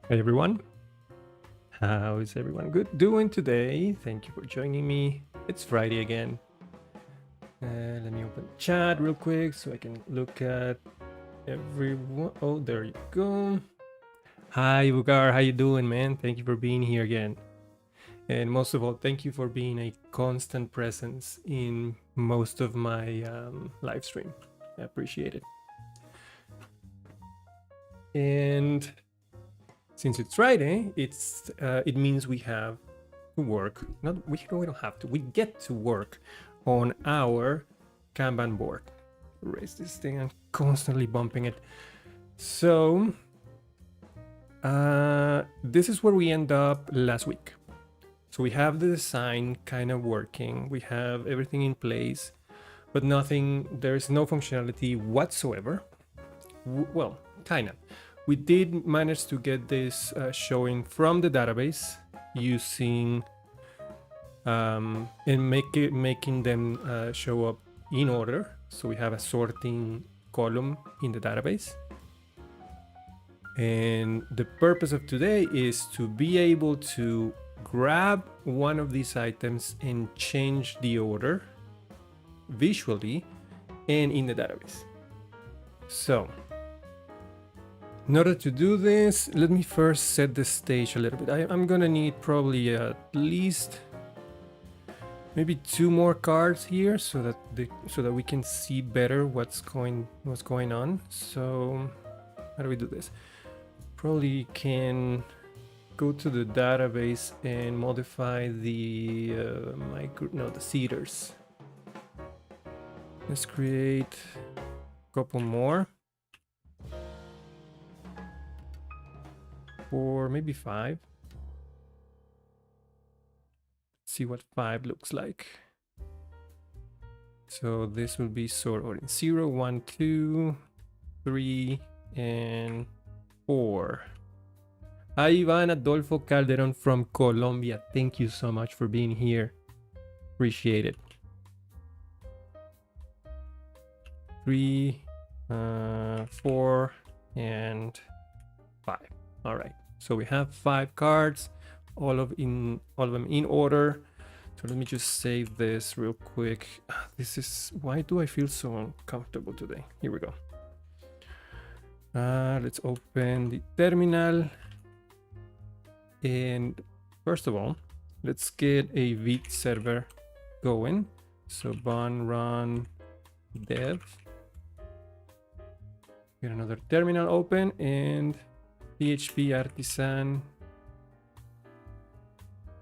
Hey everyone, how is everyone doing today? Thank you for joining me. It's Friday again. Let me open chat real quick so I can look at everyone. Oh, there you go. Hi Ugar, how you doing, man? Thank you for being here again. And most of all, thank you for being a constant presence in most of my live stream. I appreciate it. And since it's Friday, it means we have to work. We don't have to. We get to work on our Kanban board. Raise this thing. I'm constantly bumping it. So this is where we end up last week. So we have the design kind of working. We have everything in place, but nothing. There's no functionality whatsoever. Well, kind of. We did manage to get this showing from the database using and making them show up in order. So we have a sorting column in the database. And the purpose of today is to be able to grab one of these items and change the order visually and in the database. So in order to do this, let me first set the stage a little bit. I'm gonna need probably at least maybe 2 more cards here so that we can see better what's going on. So how do we do this? Probably can go to the database and modify the the seeders. Let's create a couple more. Or maybe 5. See what 5 looks like. So this will be sort of 0, 1, 2, 3, and 4. Hi, Ivan Adolfo Calderon from Colombia. Thank you so much for being here. Appreciate it. 3, 4, and 5. All right, so we have 5 cards, all of them in order. So let me just save this real quick. Why do I feel so uncomfortable today? Here we go. Let's open the terminal. And first of all, let's get a Vite server going. So run dev. Get another terminal open and PHP artisan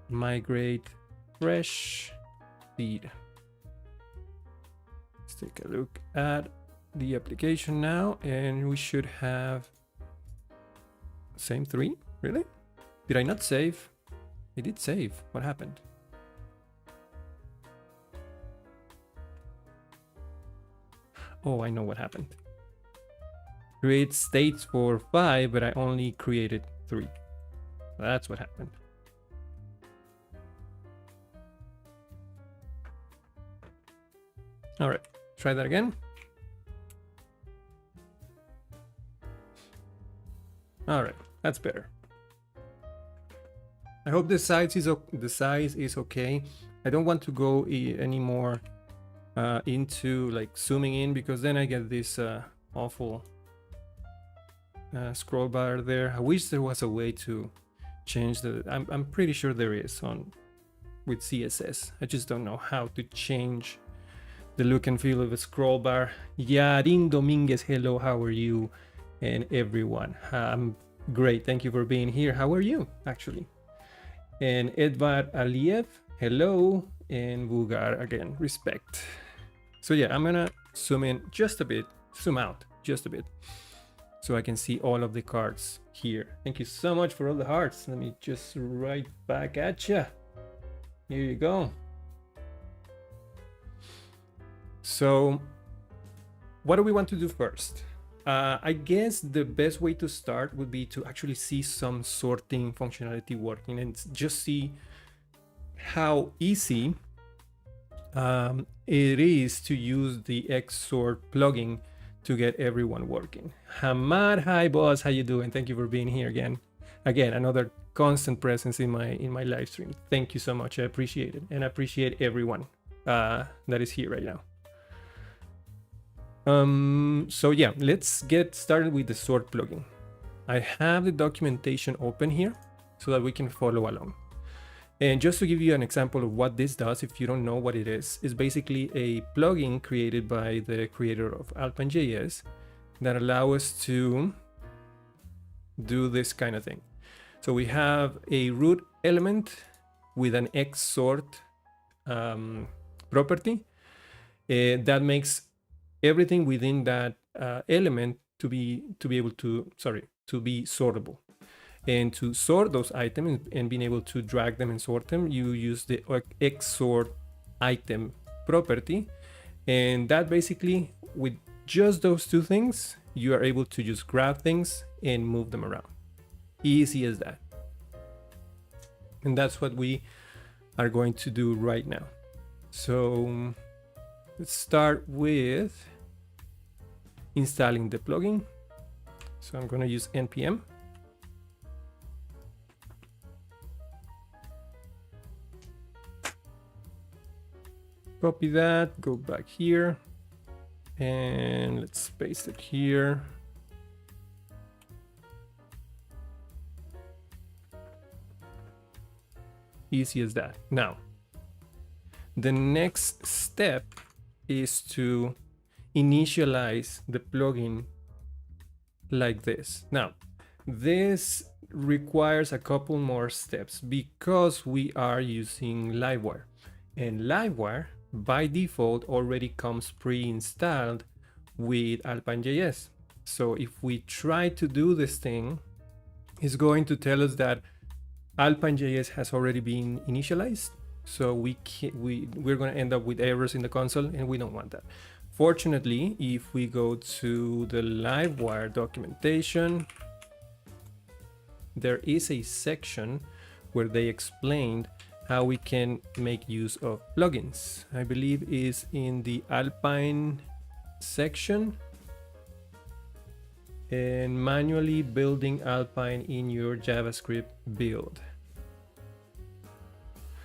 migrate fresh feed. Let's take a look at the application now, and we should have same 3. Really? Did I not save? I did save. What happened? Oh, I know what happened. Create states for 5, but I only created 3. That's what happened. All right, try that again. All right, that's better. I hope the size is okay. I don't want to go any more into like zooming in, because then I get this awful scroll bar there. I wish there was a way to change the. I'm pretty sure there is with CSS. I just don't know how to change the look and feel of a scroll bar. Yarin Dominguez, hello, how are you? And everyone, I'm great. Thank you for being here. How are you, actually? And Edvard Aliev, hello. And Bugar again, respect. So yeah, I'm gonna zoom in just a bit, zoom out just a bit, so I can see all of the cards here. Thank you so much for all the hearts. Let me just write back at you. Here you go. So what do we want to do first? I guess the best way to start would be to actually see some sorting functionality working and just see how easy it is to use the Xsort plugin to get everyone working. Hamad, hi boss, how you doing? Thank you for being here again. again, another constant presence in my live stream. Thank you so much. I appreciate it, and I appreciate everyone that is here right now. So yeah, let's get started with the sort plugin. I have the documentation open here so that we can follow along. And just to give you an example of what this does, if you don't know what it is basically a plugin created by the creator of AlpineJS that allow us to do this kind of thing. So we have a root element with an XSort property that makes everything within that element to be sortable. And to sort those items and being able to drag them and sort them, you use the XSort item property. And that basically, with just those two things, you are able to just grab things and move them around. Easy as that. And that's what we are going to do right now. So let's start with installing the plugin. So I'm going to use npm. Copy that, go back here, and let's paste it here. Easy as that. Now, the next step is to initialize the plugin like this. Now, this requires a couple more steps because we are using Livewire, and Livewire by default already comes pre-installed with AlpineJS. So if we try to do this thing, it's going to tell us that AlpineJS has already been initialized. So we're going to end up with errors in the console, and we don't want that. Fortunately, if we go to the Livewire documentation, there is a section where they explained how we can make use of plugins. I believe is in the Alpine section, and manually building Alpine in your JavaScript build.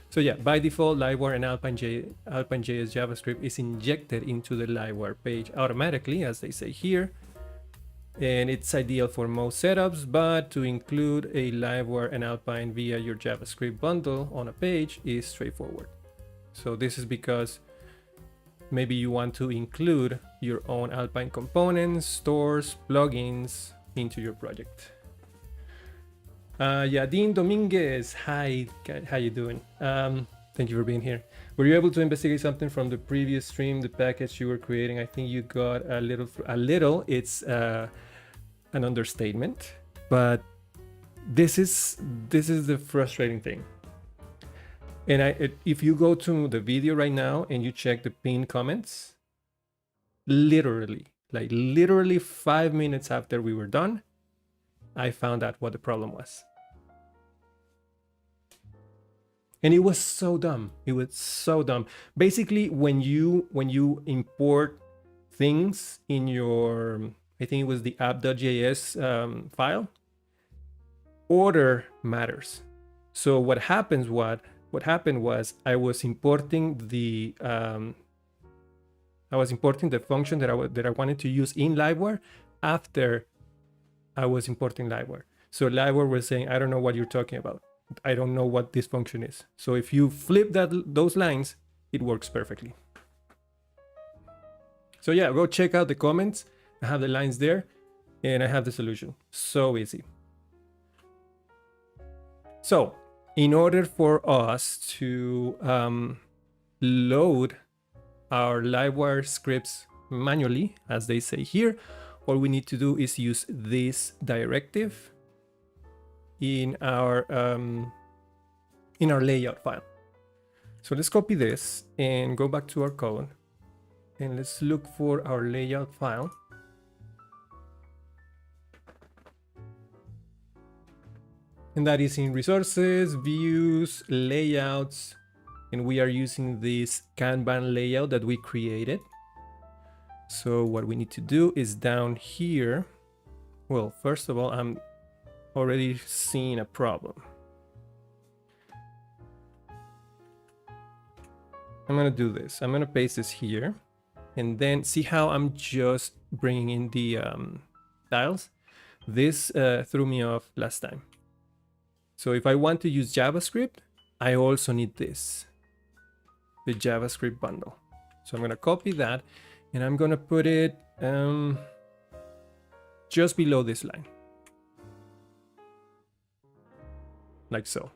So yeah, by default, Livewire and AlpineJS JavaScript is injected into the Livewire page automatically, as they say here. And it's ideal for most setups, but to include a Livewire and Alpine via your JavaScript bundle on a page is straightforward. So this is because maybe you want to include your own Alpine components, stores, plugins into your project. Yadin Dominguez, hi, how you doing? Thank you for being here. Were you able to investigate something from the previous stream, the package you were creating? I think you got a little, it's an understatement, but this is the frustrating thing. And if you go to the video right now and you check the pinned comments, literally 5 minutes after we were done, I found out what the problem was. And it was so dumb. It was so dumb. Basically, when you import things in your, I think it was the app.js file, order matters. So what happened was I was importing the function that I wanted to use in Livewire after I was importing Livewire. So Livewire was saying, I don't know what you're talking about. I don't know what this function is. So if you flip those lines, it works perfectly. So yeah, go check out the comments. I have the lines there and I have the solution. So easy. So in order for us to load our Livewire scripts manually, as they say here, all we need to do is use this directive in our layout file. So let's copy this and go back to our code, and let's look for our layout file. And that is in resources, views, layouts, and we are using this Kanban layout that we created. So what we need to do is down here. Well, first of all, I'm already seeing a problem. I'm gonna do this. I'm gonna paste this here, and then see how I'm just bringing in the tiles. This threw me off last time. So if I want to use JavaScript, I also need this, the JavaScript bundle. So I'm gonna copy that, and I'm gonna put it just below this line, like so.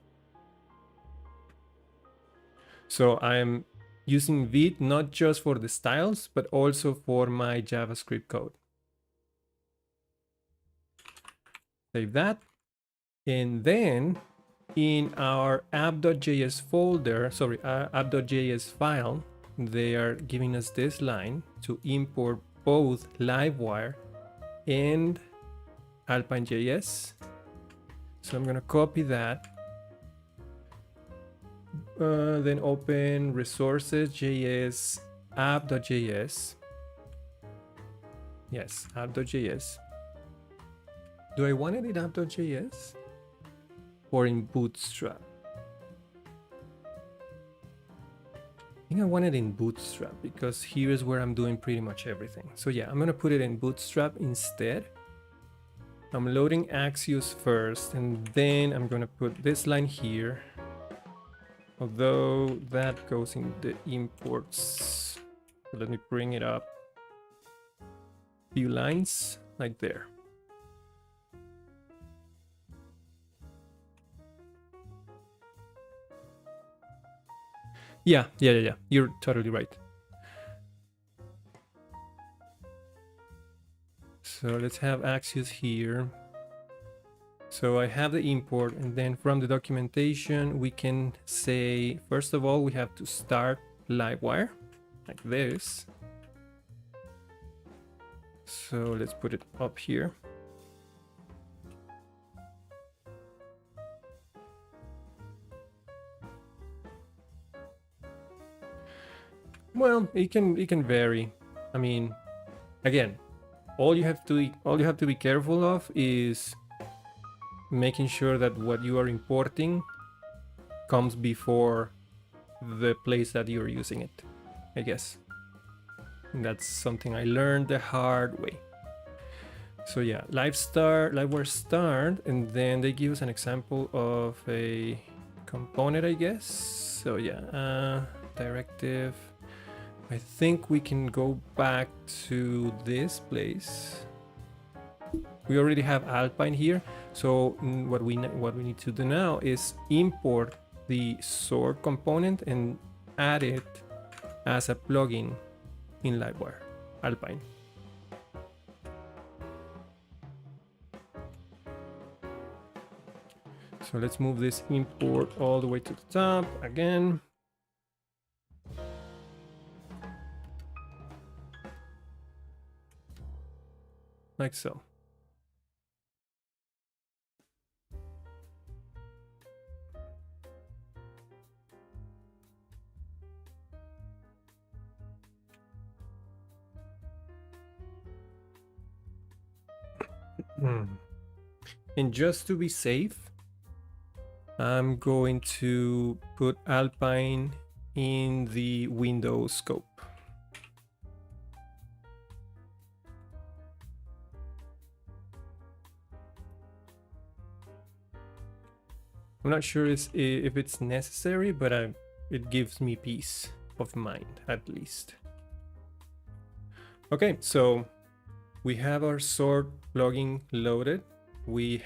So I'm using Vite not just for the styles, but also for my JavaScript code. Save that. And then in our app.js folder, sorry, app.js file, they are giving us this line to import both Livewire and AlpineJS. So I'm gonna copy that. Then open resources.js, app.js. Yes, app.js. Do I want it in app.js or in Bootstrap? I think I want it in Bootstrap because here's where I'm doing pretty much everything. So yeah, I'm gonna put it in Bootstrap instead. I'm loading Axios first, and then I'm gonna put this line here. Although that goes in the imports. So let me bring it up. Few lines like there. Yeah. You're totally right. So let's have Axios here. So I have the import, and then from the documentation, we can say, first of all, we have to start Livewire like this. So let's put it up here. Well, it can vary. I mean, again, all you have to be careful of is making sure that what you are importing comes before the place that you're using it, I guess. And that's something I learned the hard way. So yeah, Livewire start, and then they give us an example of a component, I guess. So yeah, directive. I think we can go back to this place. We already have Alpine here, so what we need to do now is import the sort component and add it as a plugin in Livewire, Alpine. So let's move this import all the way to the top again. Like so. And just to be safe, I'm going to put Alpine in the window scope. I'm not sure if it's necessary, but it gives me peace of mind, at least. Okay, so we have our sort plugin loaded. We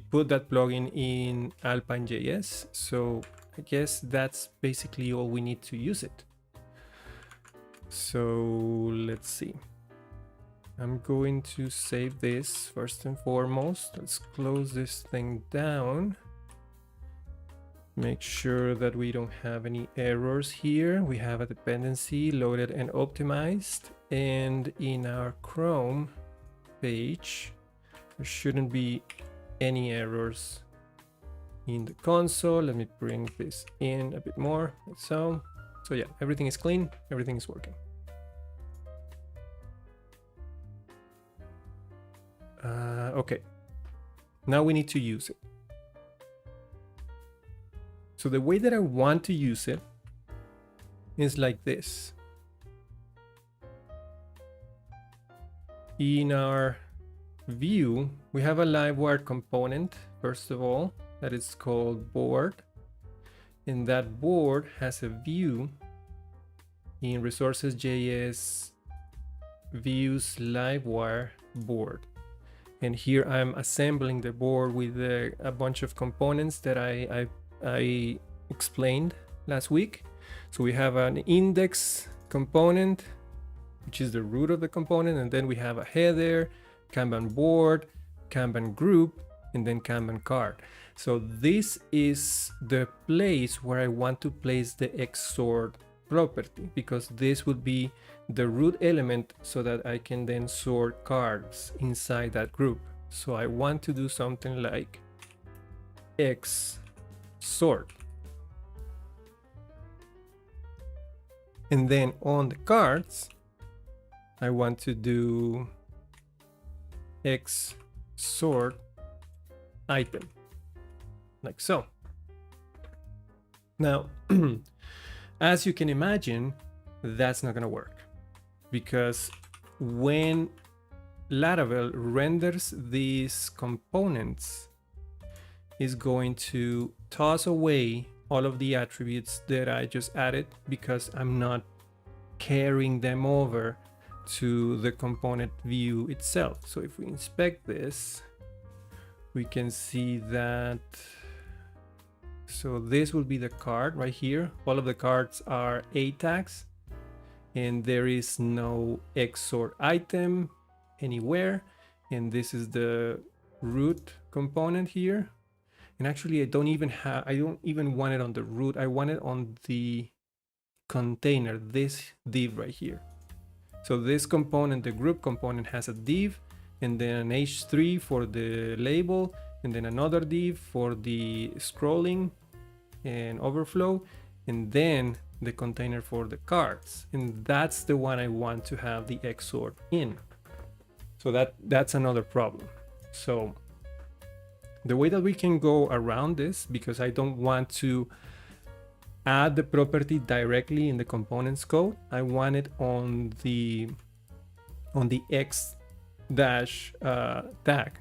put that plugin in AlpineJS, so I guess that's basically all we need to use it. So let's see. I'm going to save this first and foremost. Let's close this thing down. Make sure that we don't have any errors here. We have a dependency loaded and optimized, and in our Chrome page, there shouldn't be any errors in the console. Let me bring this in a bit more, like so. So yeah, everything is clean, everything is working. Okay, Now we need to use it. So the way that I want to use it is like this. In our view, we have a Livewire component, first of all, that is called board. And that board has a view in resources.js views Livewire board. And here I'm assembling the board with a bunch of components that I explained last week. So we have an index component, which is the root of the component, and then we have a header, Kanban board, Kanban group, and then Kanban card. So this is the place where I want to place the XSort property, because this would be the root element so that I can then sort cards inside that group. So I want to do something like XSort. And then on the cards, I want to do XSort item, like so. Now, as you can imagine, that's not going to work, because when Laravel renders these components, it's going to toss away all of the attributes that I just added, because I'm not carrying them over to the component view itself. So if we inspect this, we can see that, so this will be the card right here. All of the cards are A tags, and there is no XSort item anywhere. And this is the root component here. And actually I don't even want it on the root. I want it on the container, this div right here. So this component, the group component, has a div, and then an h3 for the label, and then another div for the scrolling and overflow, and then the container for the cards. And that's the one I want to have the XSort in. So that's another problem. So the way that we can go around this, because I don't want to add the property directly in the components code, I want it on the X dash tag.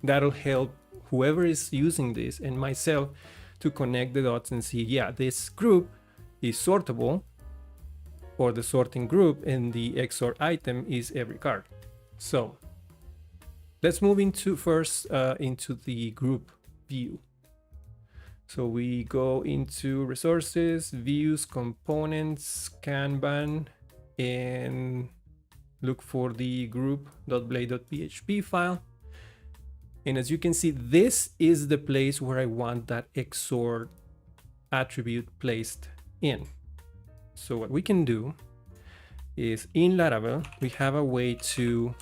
That'll help whoever is using this and myself to connect the dots and see, yeah, this group is sortable, or the sorting group, and the XSort item is every card. So let's move into first into the group view. So we go into resources, views, components, Kanban, and look for the group.blade.php file. And as you can see, this is the place where I want that XSort attribute placed in. So what we can do is, in Laravel, we have a way to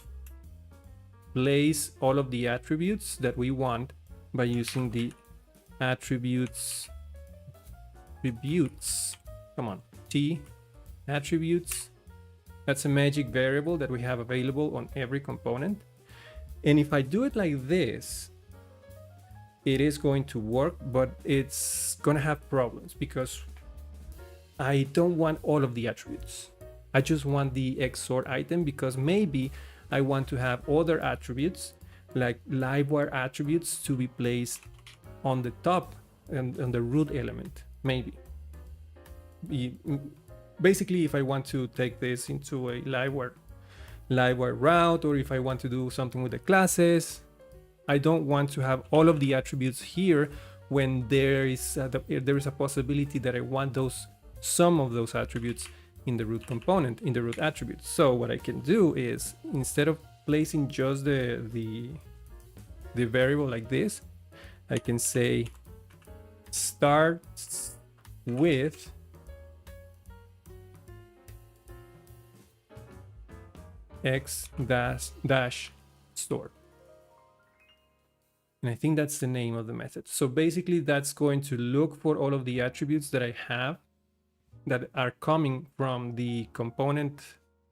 place all of the attributes that we want by using the attributes, T attributes. That's a magic variable that we have available on every component. And if I do it like this, it is going to work, but it's gonna have problems, because I don't want all of the attributes. I just want the XSort item, because maybe I want to have other attributes like Livewire attributes to be placed on the top and on the root element, maybe. Basically, if I want to take this into a Livewire route, or if I want to do something with the classes, I don't want to have all of the attributes here when there is a possibility that I want some of those attributes in the root component, in the root attributes. So what I can do is, instead of placing just the variable like this, I can say starts with x dash store. And I think that's the name of the method. So basically that's going to look for all of the attributes that I have that are coming from the component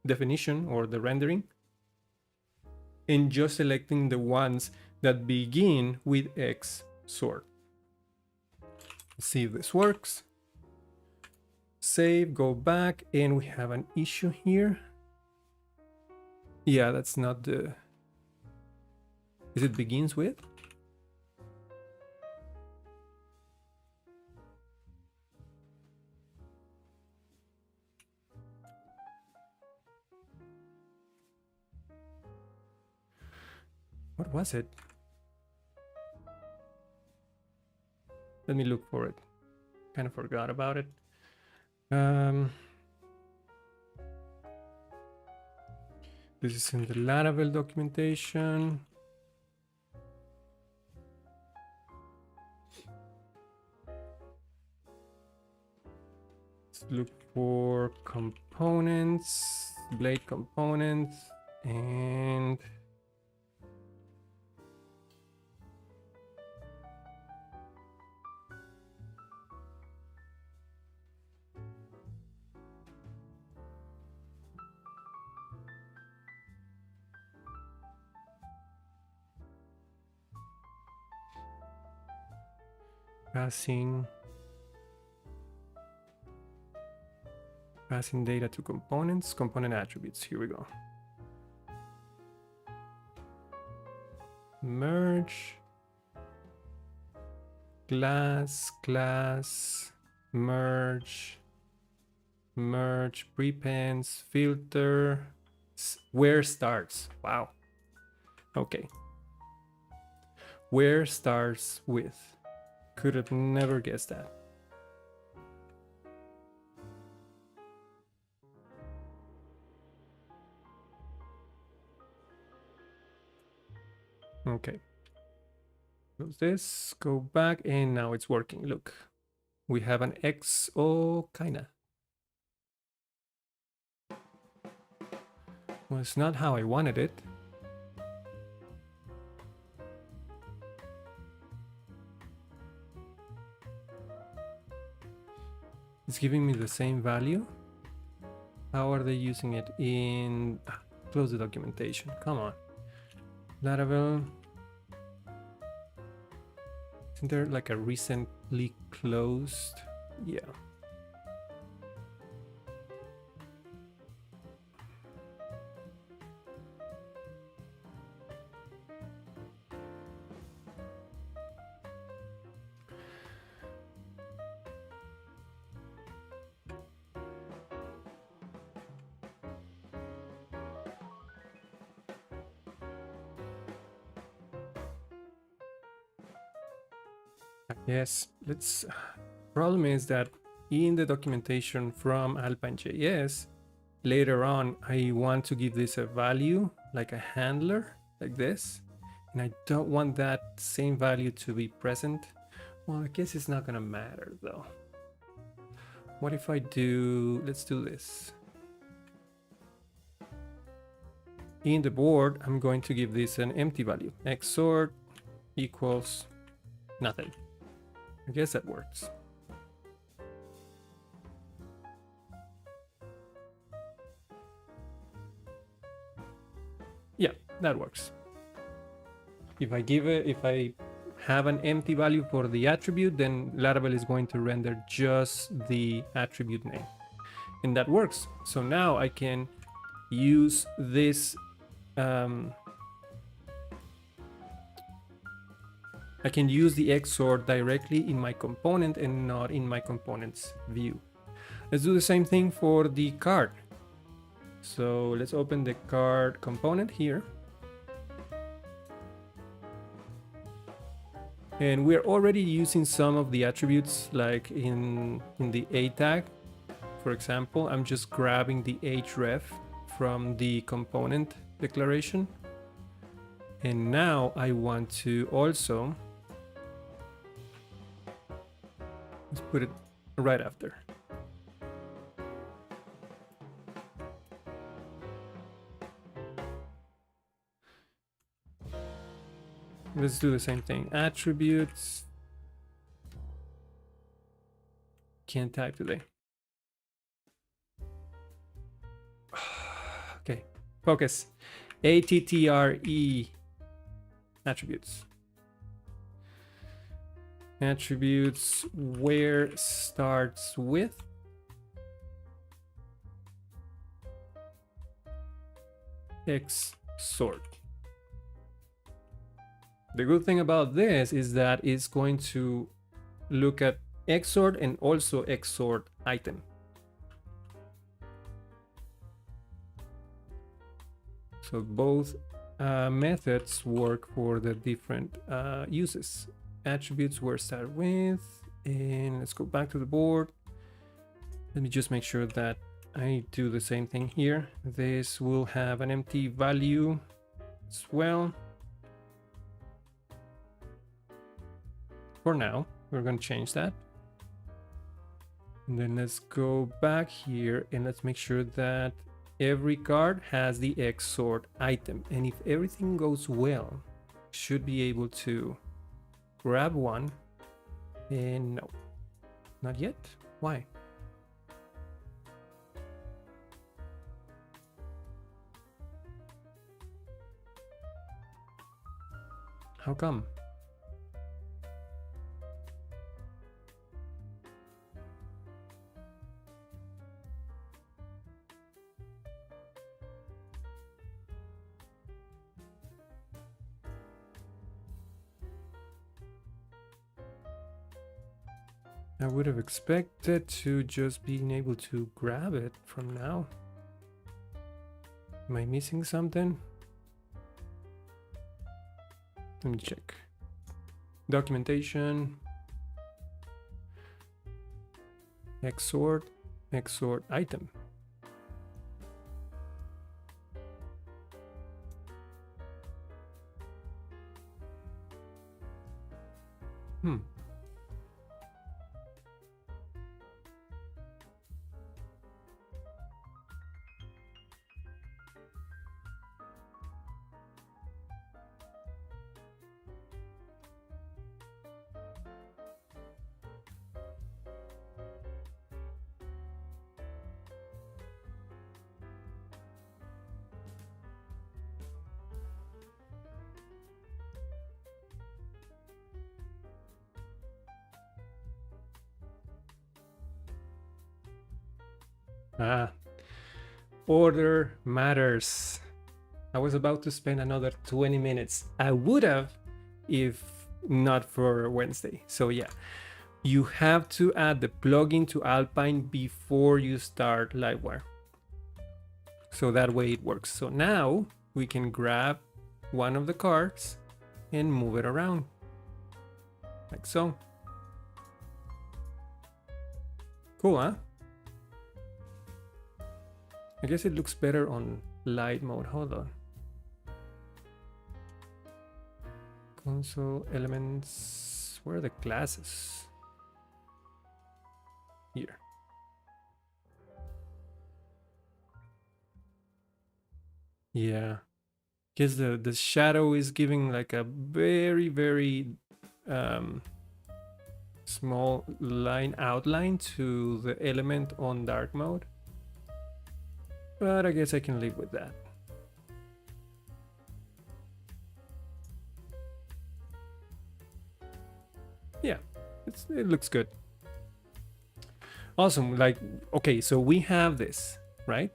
definition or the rendering, and just selecting the ones that begin with X sort. Let's see if this works. Save, go back, and we have an issue here. Yeah, that's not the... Is it begins with? What was it? Let me look for it. Kind of forgot about it. This is in the Laravel documentation. Let's look for components, blade components, and passing data to components, component attributes. Here we go. Merge, class, merge, prepends, filter, where starts. Wow. Okay. Where starts with. Could have never guessed that. Okay. Close this, go back, and now it's working. Look, we have an X. Oh, kinda. Well, it's not how I wanted it. It's giving me the same value. How are they using it in... close the documentation. Come on. Laravel. Isn't there like a recently closed? Yeah. Yes, let's... Problem is that in the documentation from AlpineJS, later on, I want to give this a value, like a handler, like this. And I don't want that same value to be present. Well, I guess it's not gonna matter though. What if I do... Let's do this. In the board, I'm going to give this an empty value. Xsort equals nothing. I guess that works. Yeah, that works. If I have an empty value for the attribute, then Laravel is going to render just the attribute name. And that works. So now I can use this I can use the Xsort directly in my component and not in my component's view. Let's do the same thing for the card. So let's open the card component here. And we're already using some of the attributes, like in the A tag. For example, I'm just grabbing the href from the component declaration. And now I want to also... Let's put it right after. Let's do the same thing. Attributes. Can't type today. Okay, focus. ATTRE attributes. Attributes where starts with X sort. The good thing about this is that it's going to look at xsort and also xsort item. So both methods work for the different uses. Attributes were start with, and let's go back to the board. Let me just make sure that I do the same thing here. This will have an empty value as well. For now, we're going to change that. And then let's go back here and let's make sure that every card has the xsort item. And if everything goes well, should be able to grab one. And no, not yet. Why? How come? I would have expected to just being able to grab it from now. Am I missing something? Let me check. Documentation. Xsort item. Order matters. I was about to spend another 20 minutes. I would have if not for Wednesday. So yeah, you have to add the plugin to Alpine before you start Livewire. So that way it works. So now we can grab one of the cards and move it around like so. Cool, huh? I guess it looks better on light mode. Hold on. Console elements. Where are the classes? Here. Yeah. Guess the shadow is giving like a very small line outline to the element on dark mode. But I guess I can live with that. Yeah, it looks good. Awesome. Like, okay, so we have this, right?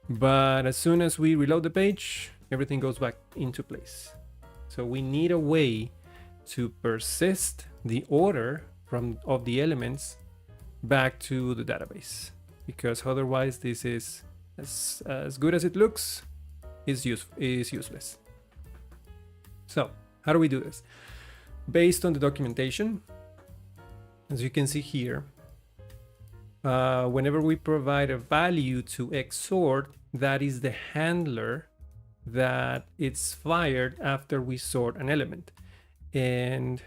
But as soon as we reload the page, everything goes back into place. So we need a way to persist the order of the elements back to the database, because otherwise this is as good as it looks is useless. So how do we do this? Based on the documentation, as you can see here, whenever we provide a value to xsort, that is the handler that it's fired after we sort an element. And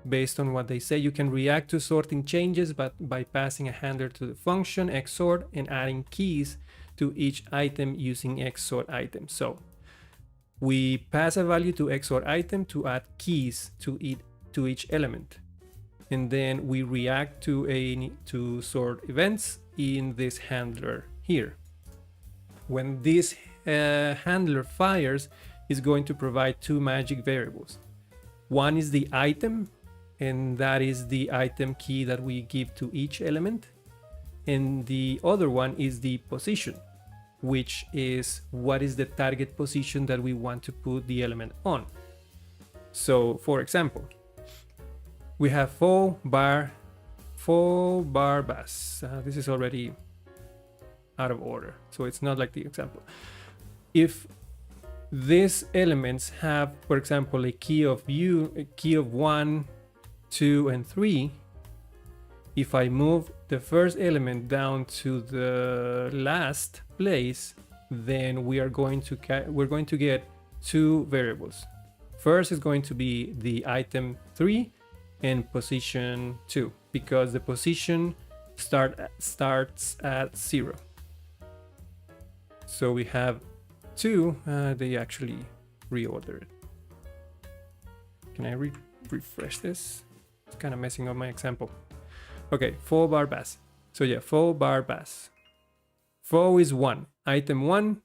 based on what they say, you can react to sorting changes by passing a handler to the function xsort and adding keys to each item using xsort item. So we pass a value to xsort item to add keys to each element, and then we react to sort events in this handler here. When this handler fires, is going to provide two magic variables. One is the item, and that is the item key that we give to each element. And the other one is the position, which is what is the target position that we want to put the element on. So for example, we have faux bar bus. This is already out of order, so it's not like the example. If these elements have, for example, a key of 1, 2, and 3, if I move the first element down to the last place, then we're going to get two variables. First is going to be the item 3 and position 2, because the position starts at 0. So we have 2. They actually reordered it. Can I refresh this? It's kind of messing up my example. Okay, faux bar bus. So yeah, faux bar bus. Faux is 1, item 1,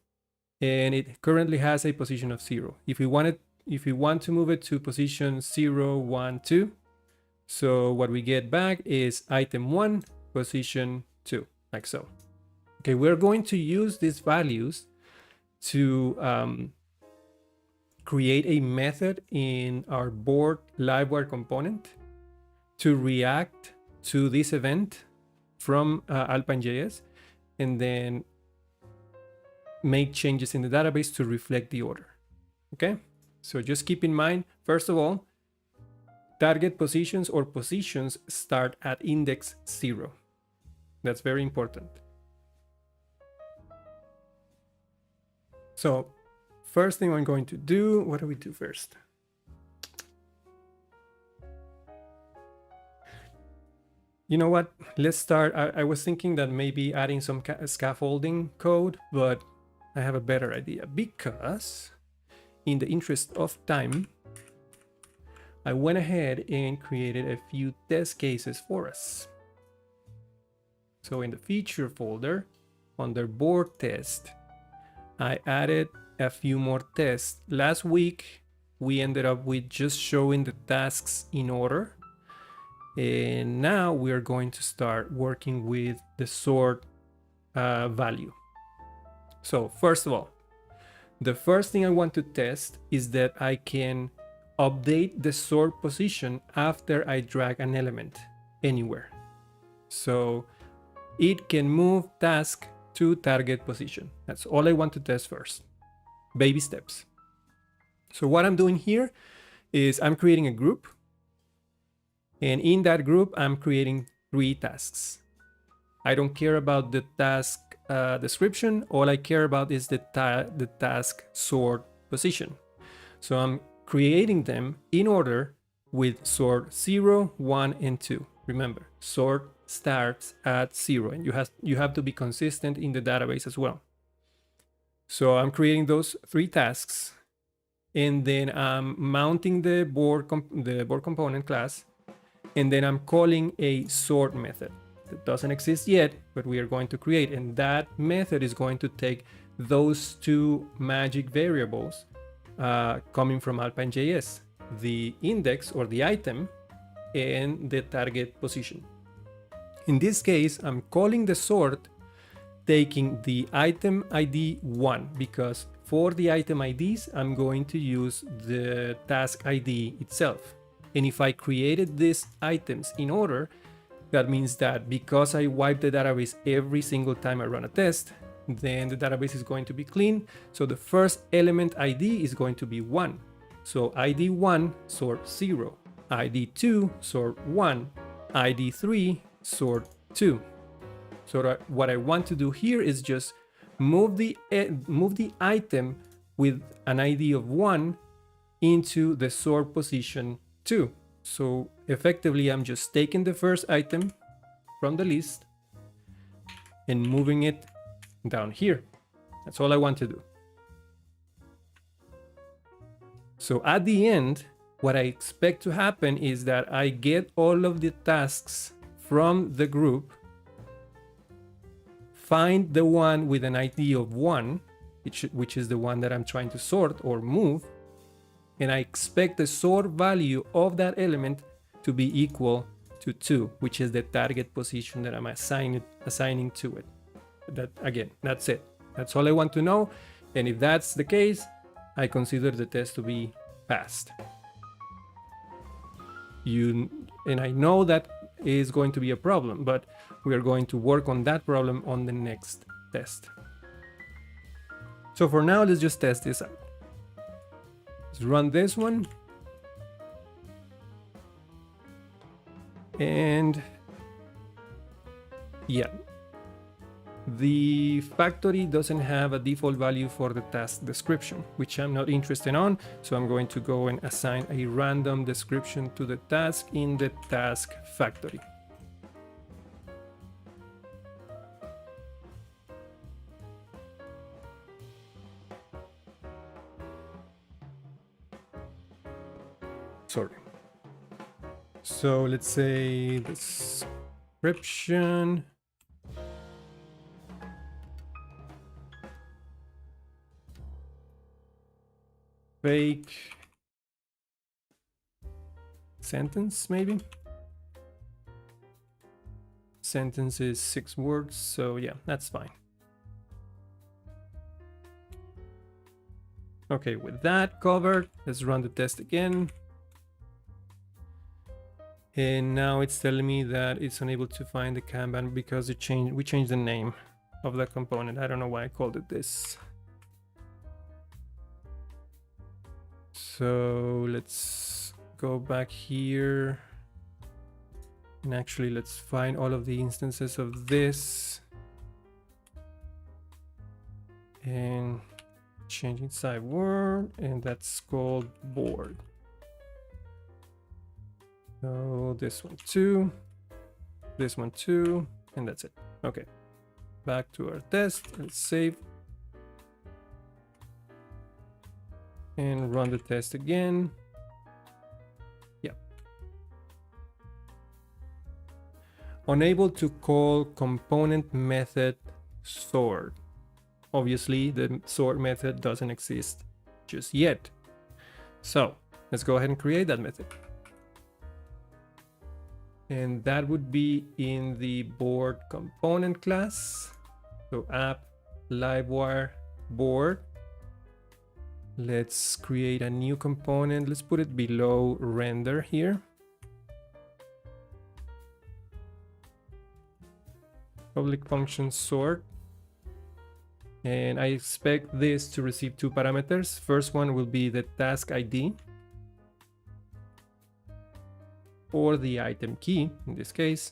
and it currently has a position of 0. If we want to move it to position 0, 1, 2, so what we get back is item 1, position 2, like so. Okay, we're going to use these values to create a method in our board Livewire component to react to this event from AlpineJS, and then make changes in the database to reflect the order. Okay, so just keep in mind, first of all, target positions or positions start at index 0. That's very important. So first thing I'm going to do, what do we do first? You know what? Let's start. I was thinking that maybe adding some scaffolding code, but I have a better idea, because in the interest of time, I went ahead and created a few test cases for us. So in the feature folder, under board test, I added a few more tests. Last week, we ended up with just showing the tasks in order. And now we are going to start working with the sort value. So first of all, the first thing I want to test is that I can update the sort position after I drag an element anywhere. So it can move task to target position. That's all I want to test first. Baby steps. So what I'm doing here is I'm creating a group. And in that group, I'm creating 3 tasks. I don't care about the task description. All I care about is the task sort position. So I'm creating them in order with sort 0, 1, and 2. Remember, sort starts at 0, and you have to be consistent in the database as well. So I'm creating those 3 tasks, and then I'm mounting the board component class. And then I'm calling a sort method that doesn't exist yet, but we are going to create. And that method is going to take those 2 magic variables coming from AlpineJS, the index or the item and the target position. In this case, I'm calling the sort taking the item ID 1, because for the item IDs, I'm going to use the task ID itself. And if I created these items in order, that means that because I wipe the database every single time I run a test, then the database is going to be clean. So the first element ID is going to be 1. So ID 1, sort 0. ID 2, sort 1. ID 3, sort 2. So what I want to do here is just move the item with an ID of 1 into the sort position 2. So effectively, I'm just taking the first item from the list and moving it down here. That's all I want to do. So at the end, what I expect to happen is that I get all of the tasks from the group, find the one with an ID of 1, which is the one that I'm trying to sort or move. And I expect the sort value of that element to be equal to 2, which is the target position that I'm assigning to it. That's it. That's all I want to know. And if that's the case, I consider the test to be passed. And I know that is going to be a problem, but we are going to work on that problem on the next test. So for now, let's just test this out. Let's run this one. And yeah, the factory doesn't have a default value for the task description, which I'm not interested on. So I'm going to go and assign a random description to the task in the task factory. Sorry. So let's say description. Fake sentence, maybe. Sentence is 6 words, so yeah, that's fine. Okay, with that covered, let's run the test again. And now it's telling me that it's unable to find the Kanban because we changed the name of the component. I don't know why I called it this. So let's go back here. And actually, let's find all of the instances of this. And change inside word, and that's called board. So this one too, this one too, and that's it. Okay, back to our test. Let's save and run the test again. Yeah. Unable to call component method sort. Obviously, the sort method doesn't exist just yet. So let's go ahead and create that method. And that would be in the board component class. So app Livewire board. Let's create a new component. Let's put it below render here. Public function sort. And I expect this to receive 2 parameters. First one will be the task ID, or the item key in this case.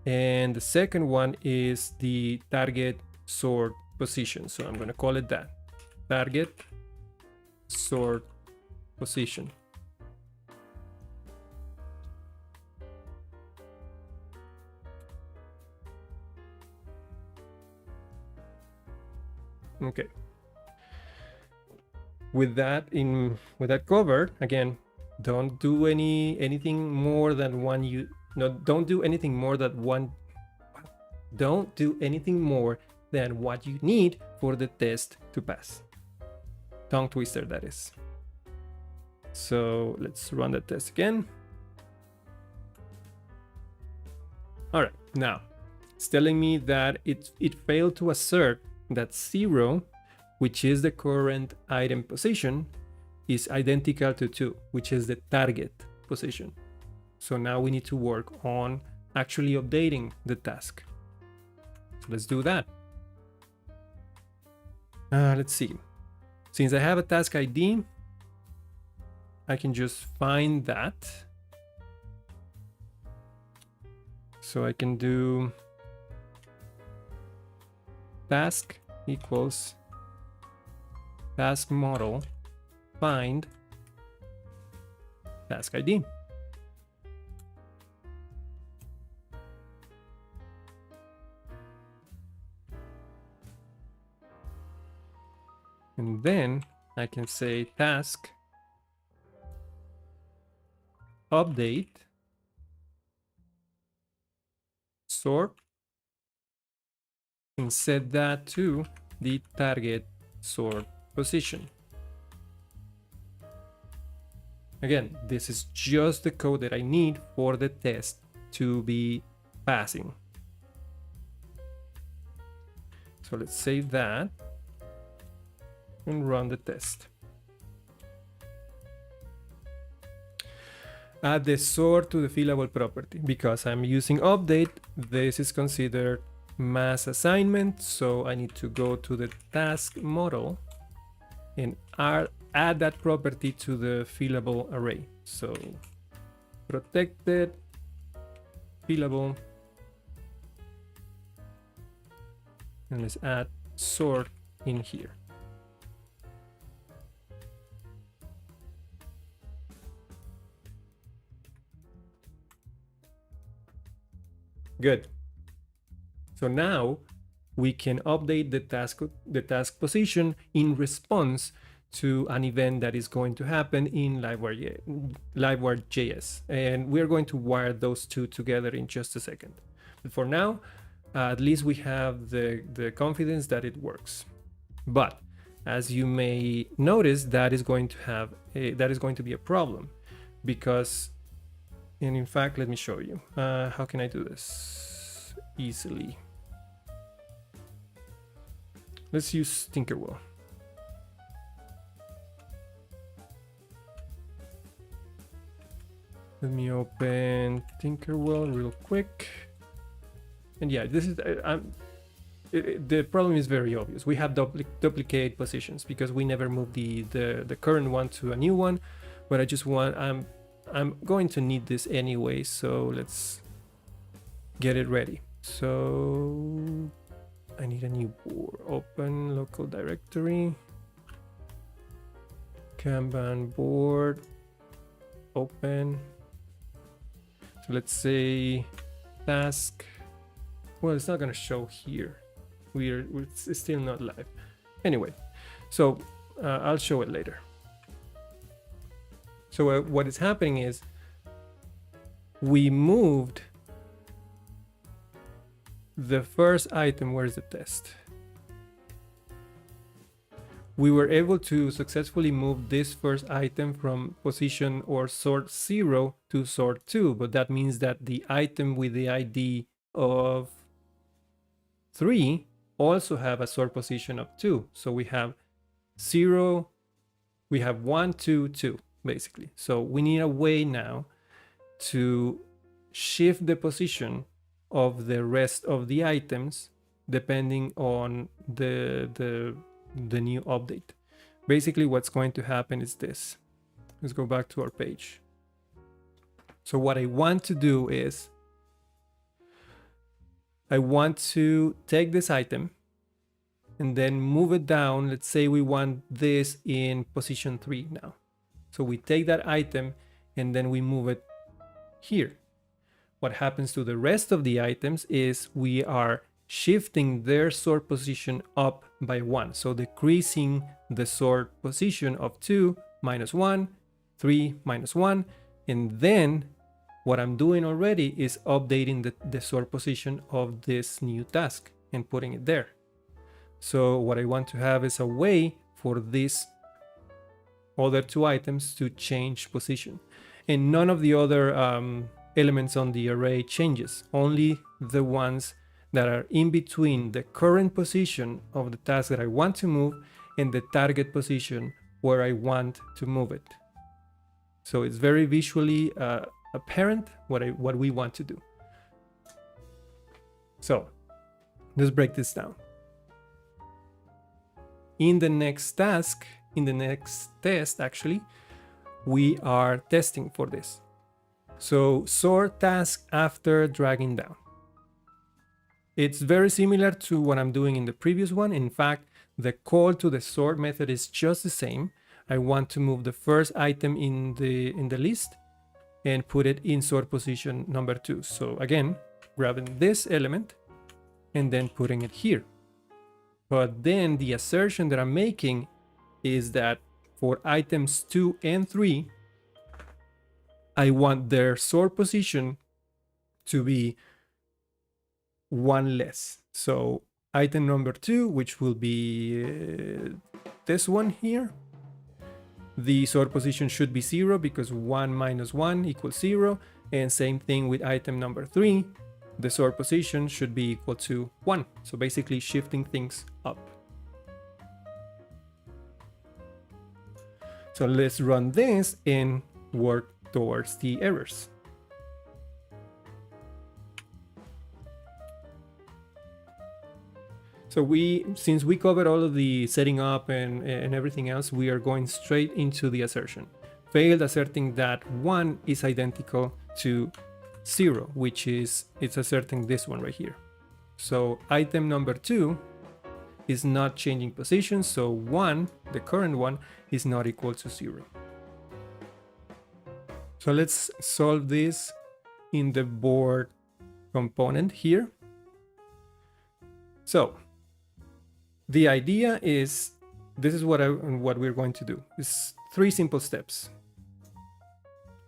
And the second one is the target sort position. So I'm going to call it that. Target sort position. Okay. With that covered, again, don't do anything more than don't do anything more than what you need for the test to pass. Tongue twister, that is. So let's run the test again. All right, now it's telling me that it failed to assert that 0, which is the current item position, is identical to 2, which is the target position. So now we need to work on actually updating the task. So let's do that. Let's see. Since I have a task ID, I can just find that. So I can do task equals task model find task ID. And then I can say task update sort and set that to the target sort position. Again, this is just the code that I need for the test to be passing. So let's save that and run the test. Add the sort to the fillable property. Because I'm using update, this is considered mass assignment, so I need to go to the task model and add that property to the fillable array. So protected fillable, and let's add sort in here. Good. So now we can update the task position in response to an event that is going to happen in Livewire.js. And we're going to wire those two together in just a second. But for now, at least we have the confidence that it works. But as you may notice, that is going to be a problem, because, and in fact, let me show you. How can I do this easily? Let's use Tinkerwell. Let me open Tinkerwell real quick. And yeah, this is the problem is very obvious. We have duplicate positions because we never moved the current one to a new one. But I just want, I'm going to need this anyway, so let's get it ready. So I need a new board. Open local directory, Kanban board, open. So let's say task. Well, it's not going to show here. It's still not live. Anyway, so I'll show it later. So what is happening is we moved the first item. Where's the test? We were able to successfully move this first item from position or sort 0 to sort 2, but that means that the item with the ID of 3 also have a sort position of 2. So we have 0, we have 1, 2, 2, basically. So we need a way now to shift the position of the rest of the items depending on the new update. Basically, what's going to happen is this. Let's go back to our page. So what I want to do is I want to take this item and then move it down. Let's say we want this in position 3 now. So we take that item and then we move it here. What happens to the rest of the items is we are shifting their sort position up by 1. So decreasing the sort position of 2 minus 1, 3 minus 1. And then what I'm doing already is updating the sort position of this new task and putting it there. So what I want to have is a way for these other two items to change position. And none of the other elements on the array changes, only the ones that are in between the current position of the task that I want to move and the target position where I want to move it. So it's very visually apparent what we want to do. So let's break this down. In the next task, in the next test actually, we are testing for this. So sort task after dragging down. It's very similar to what I'm doing in the previous one. In fact, the call to the sort method is just the same. I want to move the first item in the list and put it in sort position number 2. So again, grabbing this element and then putting it here. But then the assertion that I'm making is that for items 2 and 3, I want their sort position to be 1 less. So item number 2, which will be this one here. The sort position should be 0 because 1 minus 1 equals 0. And same thing with item number 3. The sort position should be equal to 1. So basically shifting things up. So let's run this and work towards the errors. So since we covered all of the setting up and everything else, we are going straight into the assertion. Failed asserting that 1 is identical to 0, which is, it's asserting this one right here. So item number 2 is not changing position, so 1, the current one, is not equal to 0. So let's solve this in the board component here. So the idea is, this is what we're going to do. It's 3 simple steps.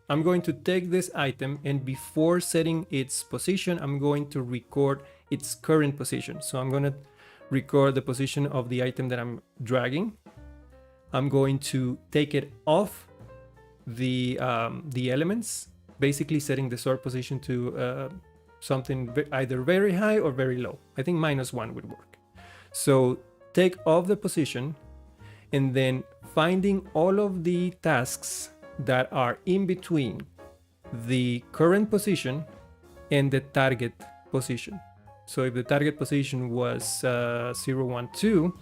I'm going to take this item, and before setting its position, I'm going to record its current position. So I'm going to record the position of the item that I'm dragging. I'm going to take it off the elements, basically setting the sort position to something either very high or very low. I think -1 would work. So take off the position, and then finding all of the tasks that are in between the current position and the target position. So if the target position was 0, 1, 2,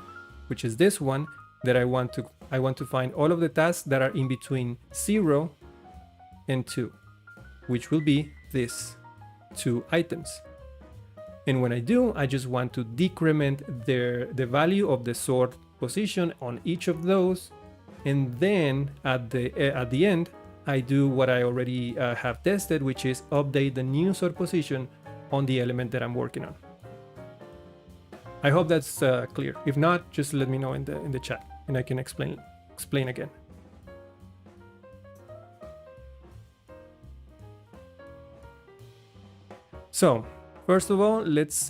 which is this one, that I want to find all of the tasks that are in between 0 and 2, which will be these 2 items. And when I do, I just want to decrement the value of the sort position on each of those. And then at the end, I do what I already have tested, which is update the new sort position on the element that I'm working on. I hope that's clear. If not, just let me know in the chat, and I can explain again. So first of all, let's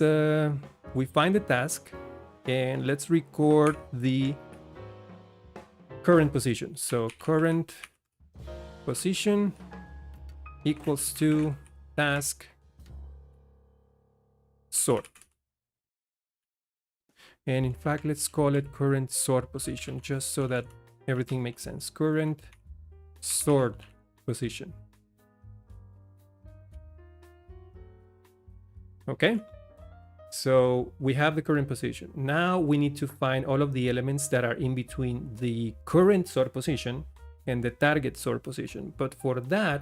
we find the task, and let's record the current position. So current position equals to task sort. And in fact, let's call it current sort position, just so that everything makes sense. Current sort position. Okay, so we have the current position. Now we need to find all of the elements that are in between the current sort position and the target sort position. But for that,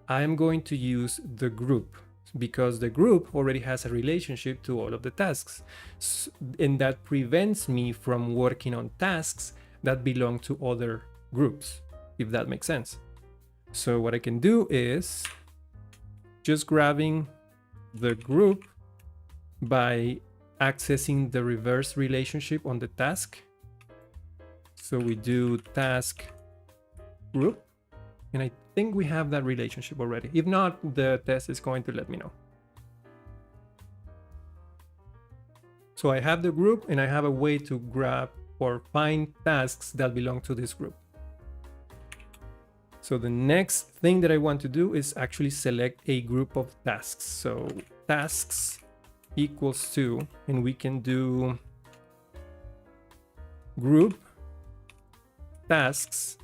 I'm going to use the group, because the group already has a relationship to all of the tasks. And that prevents me from working on tasks that belong to other groups, if that makes sense. So what I can do is just grabbing the group by accessing the reverse relationship on the task. So we do task group, and I think we have that relationship already. If not, the test is going to let me know. So I have the group, and I have a way to grab or find tasks that belong to this group. So the next thing that I want to do is actually select a group of tasks. So tasks equals to, and we can do group tasks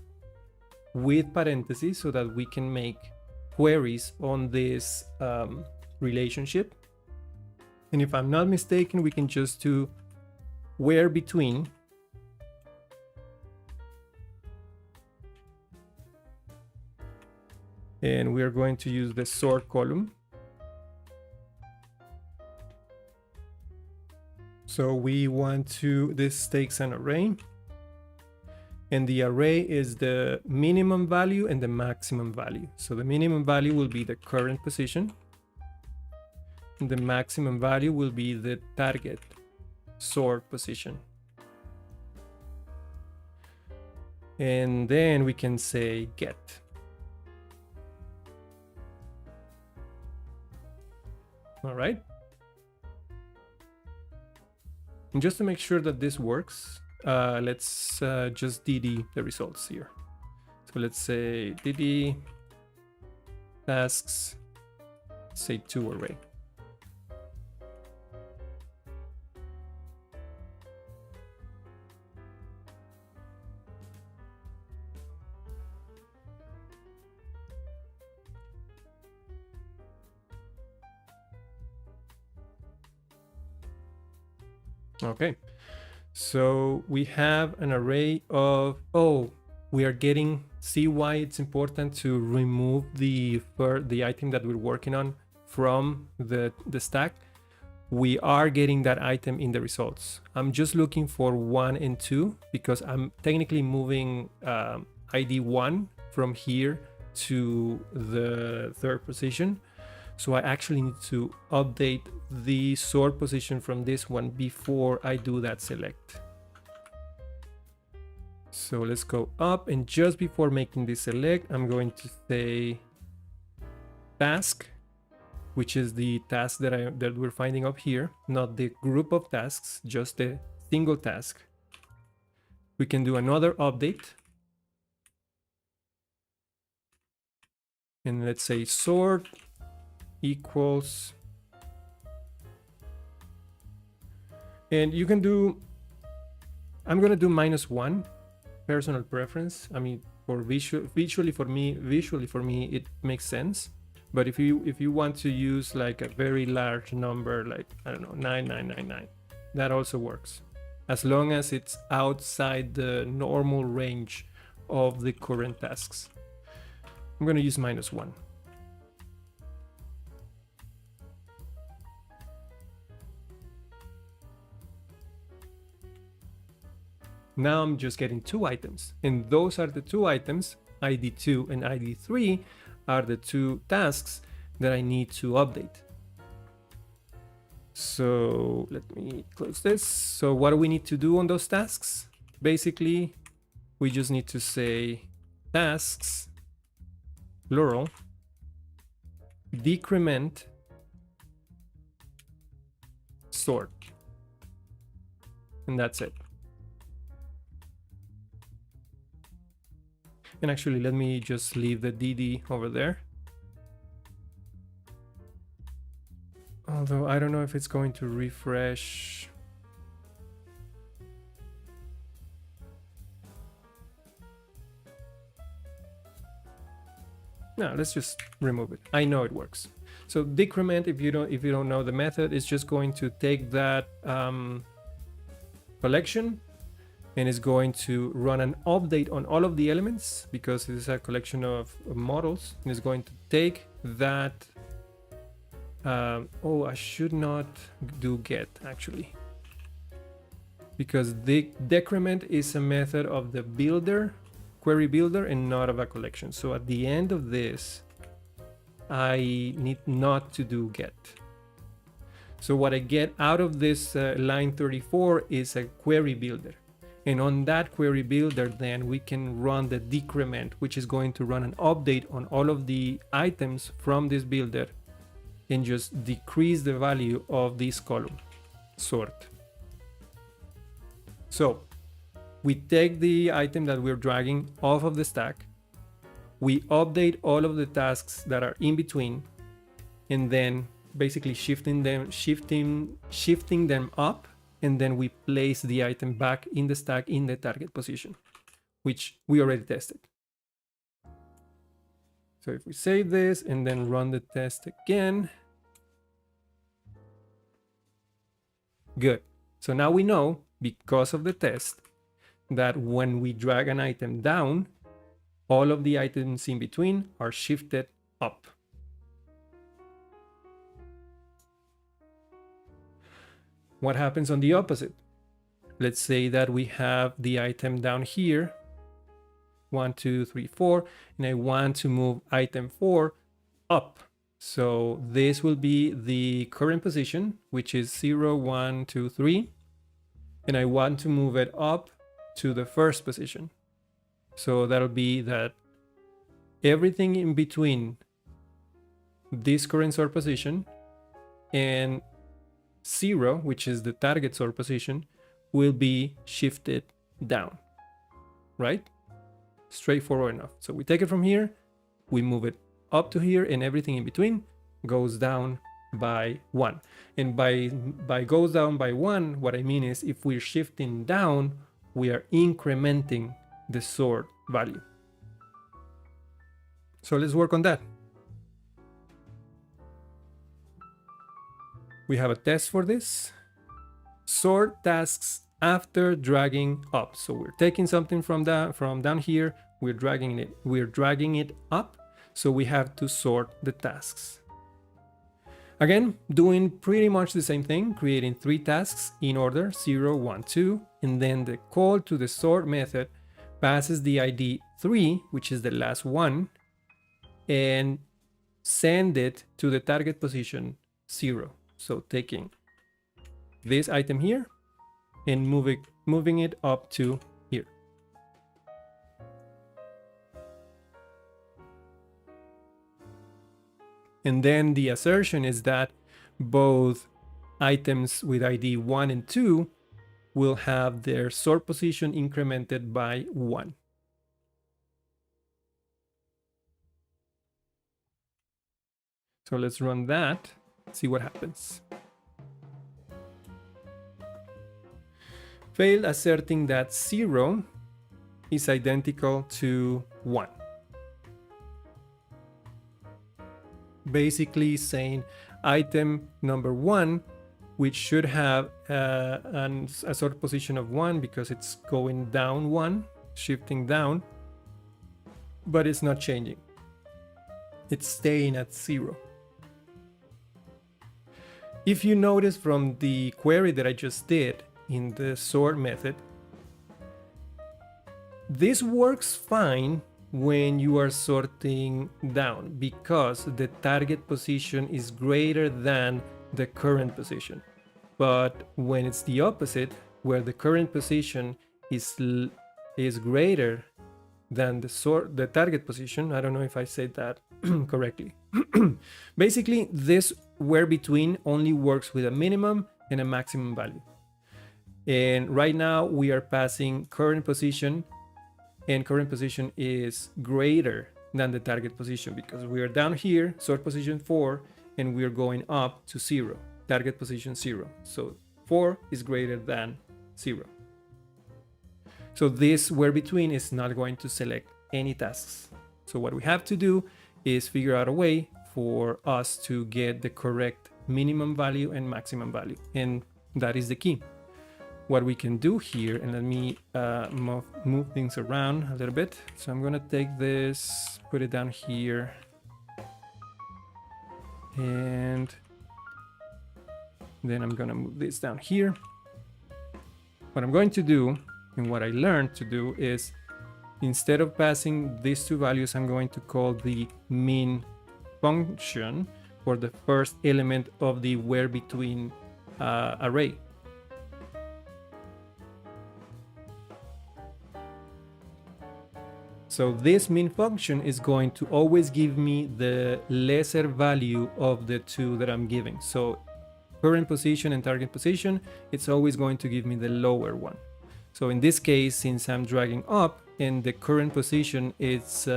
with parentheses so that we can make queries on this relationship. And if I'm not mistaken, we can just do where between. And we are going to use the sort column. So we want to, this takes an array, and the array is the minimum value and the maximum value. So the minimum value will be the current position, and the maximum value will be the target sort position. And then we can say get. All right. And just to make sure that this works, let's just DD the results here. So let's say DD tasks, say 2 array. Okay, so we have an array of, we are getting, see why it's important to remove the item that we're working on from the stack. We are getting that item in the results. I'm just looking for 1 and 2 because I'm technically moving ID 1 from here to the 3rd position. So I actually need to update the sort position from this one before I do that select. So let's go up, and just before making this select, I'm going to say task, which is the task that we're finding up here, not the group of tasks, just the single task. We can do another update. And let's say sort equals, and you can do, I'm going to do -1, personal preference. I mean, for visually for me it makes sense, but if you want to use like a very large number, like I don't know, 9999, that also works, as long as it's outside the normal range of the current tasks. I'm going to use -1. Now I'm just getting 2 items, and those are the 2 items, ID2 and ID3 are the 2 tasks that I need to update. So let me close this. So what do we need to do on those tasks? Basically, we just need to say tasks, plural, decrement, sort, and that's it. And actually, let me just leave the DD over there. Although I don't know if it's going to refresh. No, let's just remove it. I know it works. So decrement, if you don't know the method, is just going to take that collection, and is going to run an update on all of the elements because it is a collection of models, and is going to take that. I should not do get actually, because the decrement is a method of the builder, query builder, and not of a collection. So at the end of this, I need not to do get. So what I get out of this line 34 is a query builder. And on that query builder, then we can run the decrement, which is going to run an update on all of the items from this builder and just decrease the value of this column, sort. So we take the item that we're dragging off of the stack, we update all of the tasks that are in between, and then basically shifting them up, and then we place the item back in the stack in the target position, which we already tested. So if we save this and then run the test again, good. So now we know, because of the test, that when we drag an item down, all of the items in between are shifted up. What happens on the opposite? Let's say that we have the item down here, 1, 2, 3, 4, and I want to move item 4 up. So this will be the current position, which is 0, 1, 2, 3, and I want to move it up to the first position. So that'll be that everything in between this current sort position and 0, which is the target sort position, will be shifted down, right? Straightforward enough. So we take it from here, we move it up to here, and everything in between goes down by 1. And by goes down by 1, what I mean is if we're shifting down, we are incrementing the sort value. So let's work on that. We have a test for this. Sort tasks after dragging up. So we're taking something from down here, we're dragging it up. So we have to sort the tasks. Again, doing pretty much the same thing, creating 3 tasks in order, 0, 1, 2, and then the call to the sort method passes the ID 3, which is the last one, and send it to the target position 0. So taking this item here and moving it up to here. And then the assertion is that both items with ID 1 and 2 will have their sort position incremented by 1. So let's run that, see what happens. Failed asserting that 0 is identical to 1. Basically saying item number 1, which should have a sort position of 1 because it's going down 1, shifting down, but it's not changing. It's staying at 0. If you notice from the query that I just did in the sort method, this works fine when you are sorting down because the target position is greater than the current position. But when it's the opposite, where the current position is greater than the target position, I don't know if I said that correctly. Basically, this where between only works with a minimum and a maximum value. And right now we are passing current position, and current position is greater than the target position because we are down here, sort position 4, and we are going up to 0, target position 0. So 4 is greater than 0. So this where between is not going to select any tasks. So what we have to do is figure out a way for us to get the correct minimum value and maximum value. And that is the key. What we can do here, and let me move things around a little bit. So I'm gonna take this, put it down here, and then I'm gonna move this down here. What I'm going to do, and what I learned to do, is instead of passing these 2 values, I'm going to call the min function for the first element of the where between array. So this min function is going to always give me the lesser value of the 2 that I'm giving. So current position and target position, it's always going to give me the lower one. So in this case, since I'm dragging up and the current position is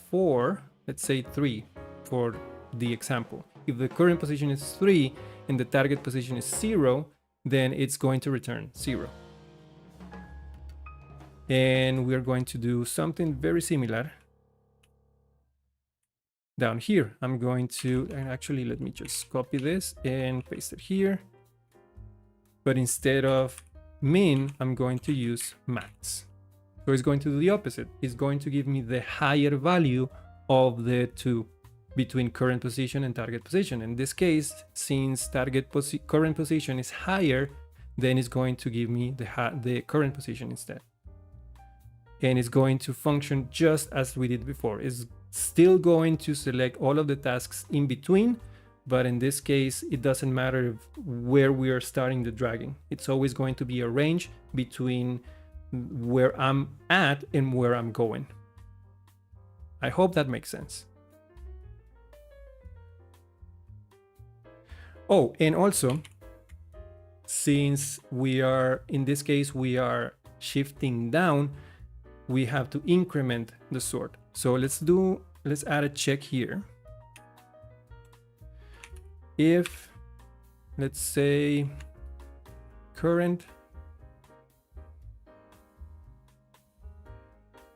4, let's say 3 for the example. If the current position is 3 and the target position is 0, then it's going to return 0. And we're going to do something very similar down here. I'm going to, and actually let me just copy this and paste it here. But instead of min, I'm going to use max. So it's going to do the opposite. It's going to give me the higher value of the 2 between current position and target position. In this case, since current position is higher, then it's going to give me the current position instead. And it's going to function just as we did before. It's still going to select all of the tasks in between, but in this case, it doesn't matter where we are starting the dragging. It's always going to be a range between where I'm at and where I'm going. I hope that makes sense. Oh, and also, since we are, in this case, we are shifting down, we have to increment the sort. So let's add a check here. If, let's say, current,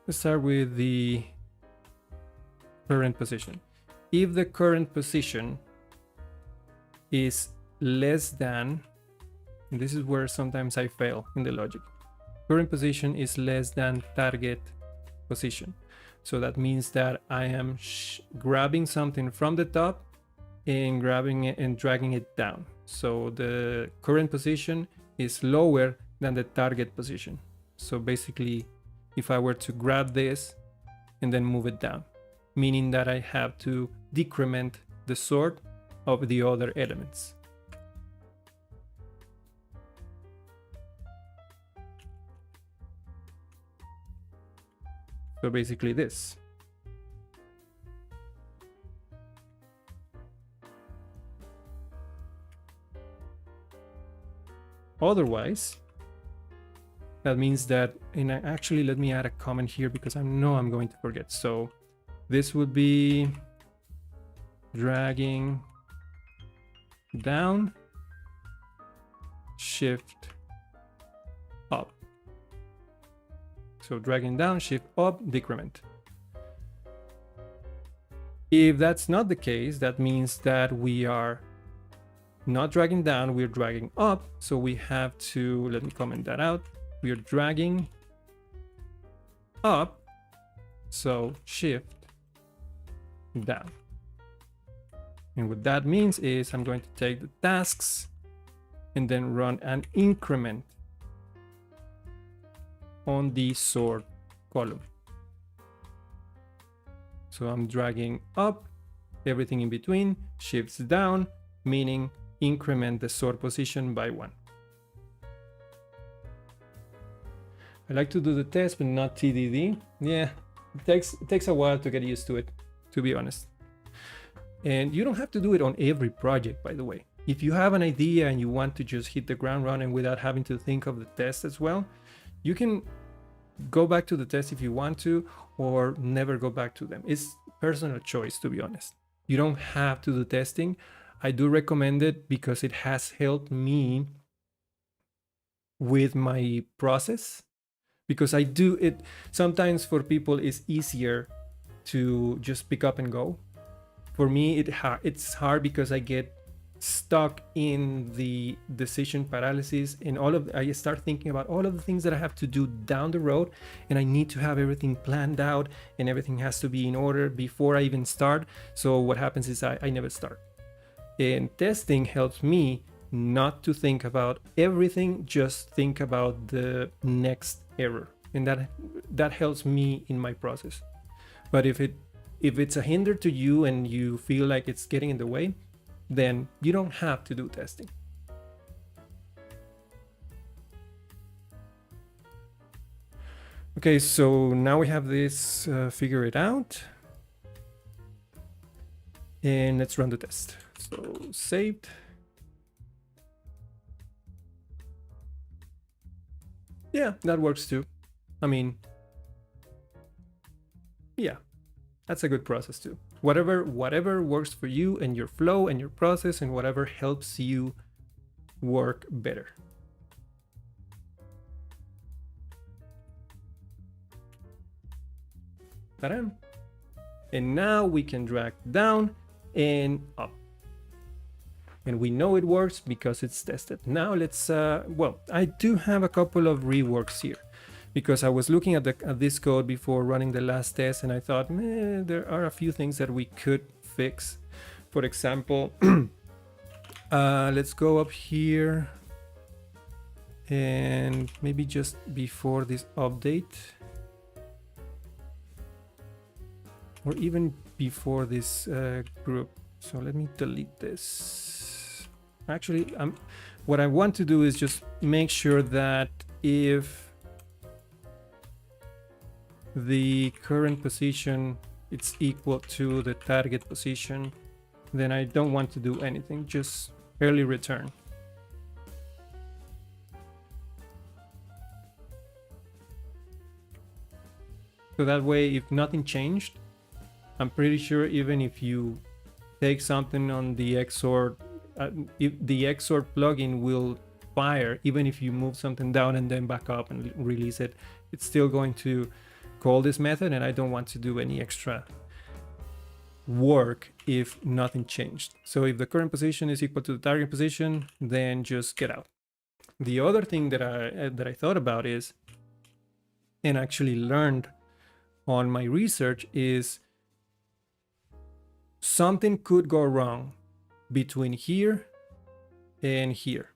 let's start with the current position. If the current position is less than, and this is where sometimes I fail in the logic, current position is less than target position. So that means that I am grabbing something from the top and grabbing it and dragging it down. So the current position is lower than the target position. So basically, if I were to grab this and then move it down, meaning that I have to decrement the sort of the other elements. So basically this. Otherwise, that means that, and actually let me add a comment here because I know I'm going to forget. So this would be dragging down, shift up. So dragging down, shift up, decrement. If that's not the case, that means that we are not dragging down, we're dragging up. So we have to, let me comment that out. We are dragging up, so shift down. And what that means is I'm going to take the tasks and then run an increment on the sort column. So I'm dragging up, everything in between shifts down, meaning increment the sort position by 1. I like to do the test, but not TDD. Yeah, it takes a while to get used to it, to be honest. And you don't have to do it on every project, by the way. If you have an idea and you want to just hit the ground running without having to think of the test as well, you can go back to the test if you want to, or never go back to them. It's personal choice, to be honest. You don't have to do testing. I do recommend it because it has helped me with my process. Because I do it sometimes, for people it's easier to just pick up and go. For me, it's hard because I get stuck in the decision paralysis and I start thinking about all of the things that I have to do down the road, and I need to have everything planned out and everything has to be in order before I even start. So what happens is I never start. And testing helps me not to think about everything, just think about the next error, and that helps me in my process. But if it's a hinder to you and you feel like it's getting in the way, then you don't have to do testing. Okay, so now we have this figured out, and let's run the test. So saved. Yeah, that works too. I mean, yeah, that's a good process too. Whatever works for you and your flow and your process, and whatever helps you work better. Ta-da! And now we can drag down and up. And we know it works because it's tested. Now let's, well, I do have a couple of reworks here, because I was looking at this code before running the last test, and I thought, there are a few things that we could fix. For example, let's go up here and maybe just before this update, or even before this group. So let me delete this. Actually, what I want to do is just make sure that if the current position it's equal to the target position, then I don't want to do anything, just early return. So that way, if nothing changed, I'm pretty sure even if you take something on the XOR, if the XOR plugin will fire, even if you move something down and then back up and release it, it's still going to call this method, and I don't want to do any extra work if nothing changed. So if the current position is equal to the target position, then just get out. The other thing that I thought about is, and actually learned on my research, is something could go wrong between here and here.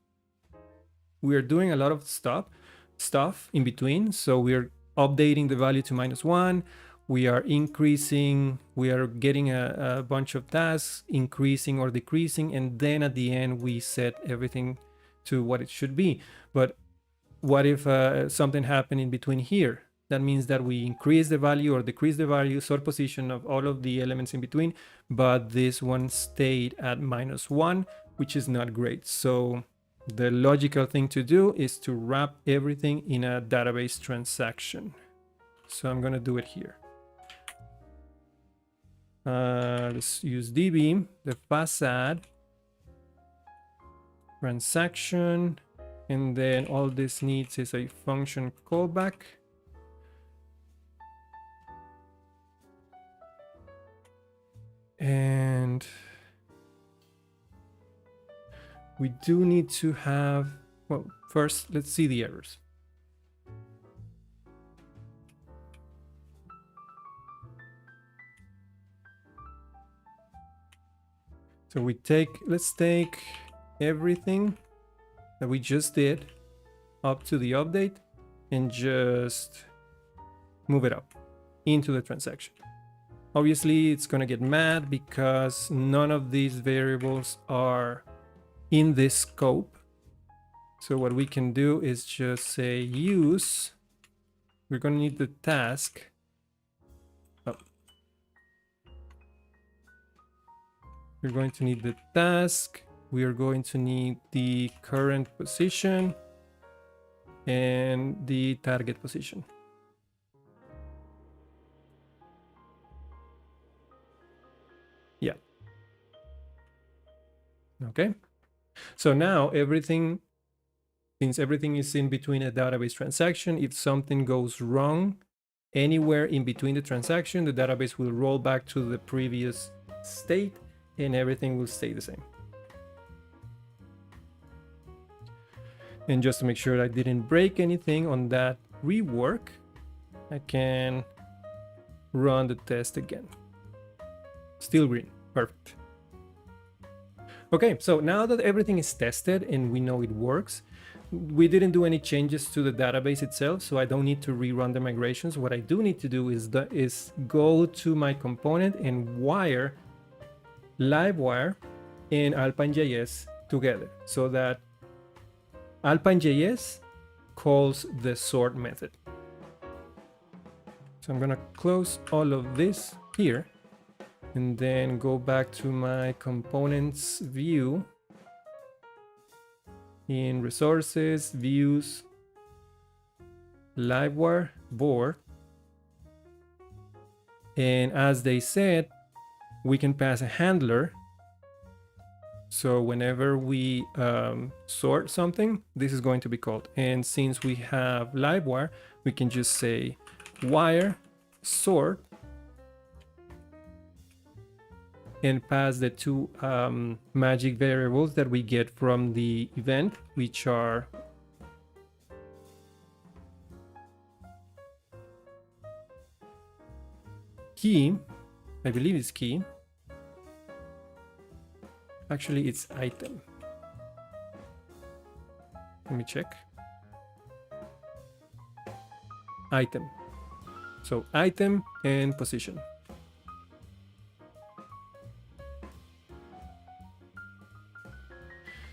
We're doing a lot of stuff in between. So we're updating the value to -1. We are increasing, we are getting a bunch of tasks, increasing or decreasing. And then at the end, we set everything to what it should be. But what if something happened in between here? That means that we increase the value or decrease the value, sort position of all of the elements in between, but this one stayed at -1, which is not great. So the logical thing to do is to wrap everything in a database transaction. So I'm gonna do it here. Let's use DB, the facade transaction, and then all this needs is a function callback. And we do need to have, well, first, let's see the errors. So let's take everything that we just did up to the update and just move it up into the transaction. Obviously, it's going to get mad because none of these variables are in this scope. So what we can do is just say use. We're going to need the task. Oh. We're going to need the task. We are going to need the current position and the target position. Yeah. Okay. So now everything, since everything is in between a database transaction, if something goes wrong anywhere in between the transaction, the database will roll back to the previous state and everything will stay the same. And just to make sure I didn't break anything on that rework, I can run the test again. Still green. Perfect. Okay, so now that everything is tested and we know it works, we didn't do any changes to the database itself, so I don't need to rerun the migrations. What I do need to do is go to my component and wire Livewire and AlpineJS together so that AlpineJS calls the sort method. So I'm gonna close all of this here and then go back to my components view in resources, views, Livewire board. And as they said, we can pass a handler. So whenever we sort something, this is going to be called. And since we have Livewire, we can just say wire sort and pass the two magic variables that we get from the event, which are key. I believe it's key. Actually, it's item. Let me check. Item. So item and position.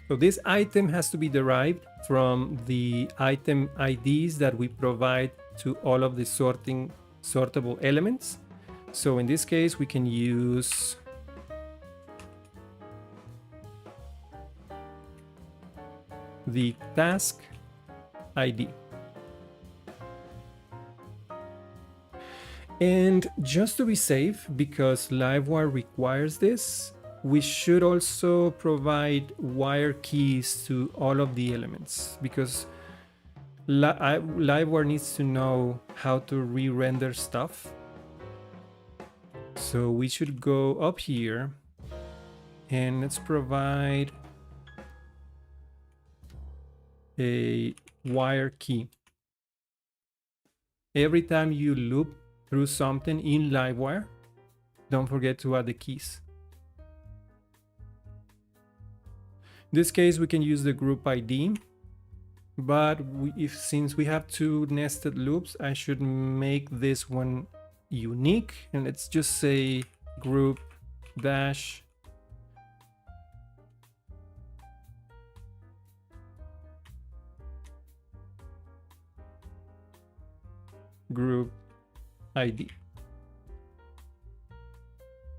So this item has to be derived from the item IDs that we provide to all of the sortable elements. So in this case, we can use the task ID. And just to be safe, because Livewire requires this, we should also provide wire keys to all of the elements, because Livewire needs to know how to re-render stuff. So we should go up here and let's provide a wire key. Every time you loop through something in Livewire, don't forget to add the keys. In this case, we can use the group ID, but since we have two nested loops, I should make this one unique, and let's just say group dash group ID.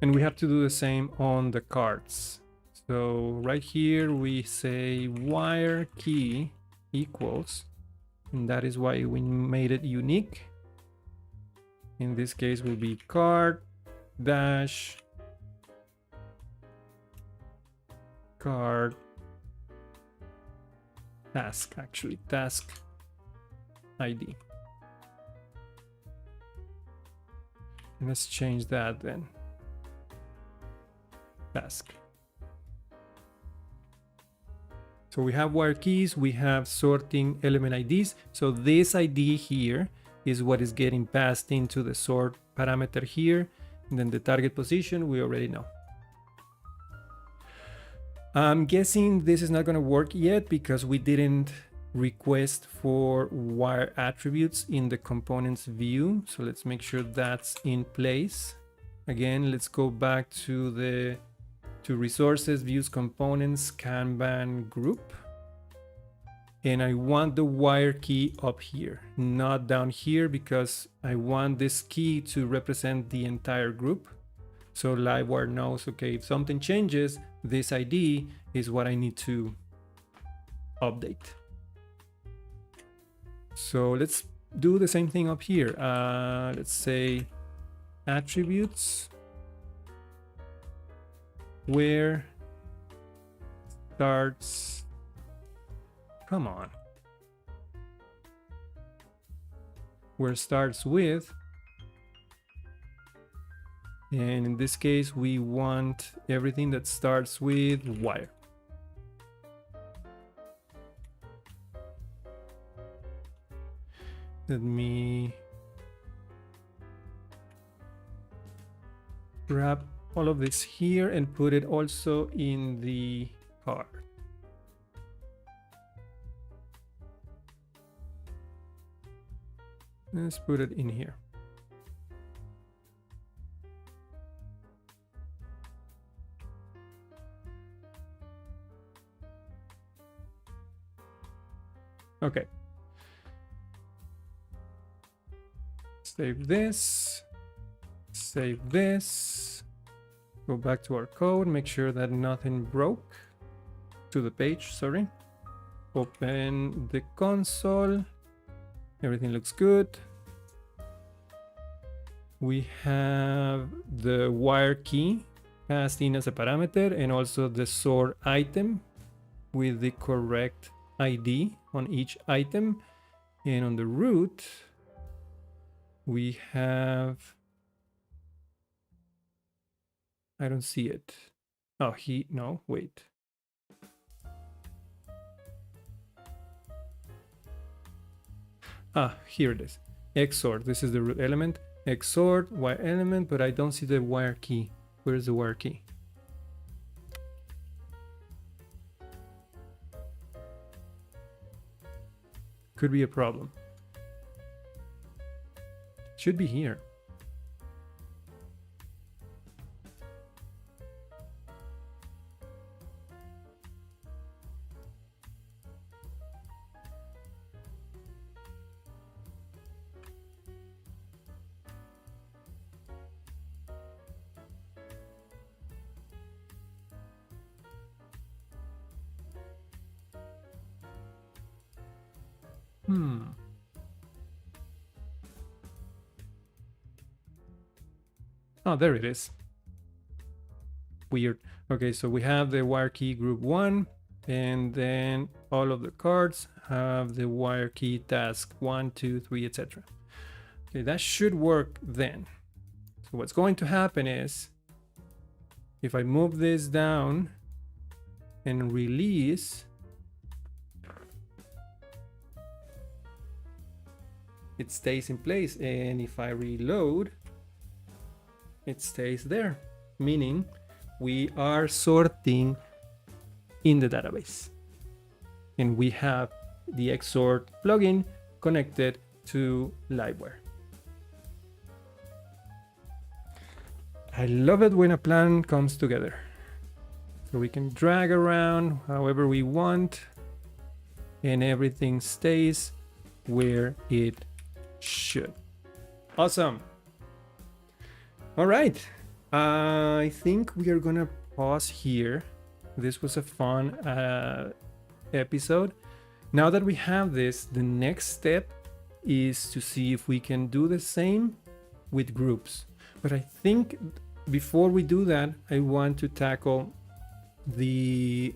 And we have to do the same on the cards. So right here we say wire key equals, and that is why we made it unique. In this case will be card dash card task, actually task ID. And let's change that then. Task. So we have wire keys, we have sorting element IDs. So this ID here is what is getting passed into the sort parameter here. And then the target position, we already know. I'm guessing this is not going to work yet because we didn't request for wire attributes in the components view. So let's make sure that's in place. Again, let's go back to resources, views, components, Kanban group. And I want the wire key up here, not down here, because I want this key to represent the entire group. So Livewire knows, okay, if something changes, this ID is what I need to update. So let's do the same thing up here. Let's say attributes where starts, come on, where starts with, and in this case we want everything that starts with wire. Let me grab all of this here and put it also in the card. Let's put it in here. Okay. Save this. Save this. Go back to our code, make sure that nothing broke to the page, sorry. Open the console. Everything looks good. We have the wire key passed in as a parameter and also the sort item with the correct ID on each item. And on the root, we have, I don't see it. Oh, no, wait. Ah, here it is. XOR, this is the root element. XOR, wire element, but I don't see the wire key. Where is the wire key? Could be a problem. Should be here. Oh, there it is. Weird. Okay, so we have the wire key group 1, and then all of the cards have the wire key task 1, 2, 3, etc. Okay, that should work then. So what's going to happen is, if I move this down and release, it stays in place, and if I reload, it stays there, meaning we are sorting in the database, and we have the XSort plugin connected to Livewire. I love it when a plan comes together. So we can drag around however we want, and everything stays where it should. Awesome. All right. I think we are gonna pause here. This was a fun episode. Now that we have this, the next step is to see if we can do the same with groups. But I think before we do that, I want to tackle the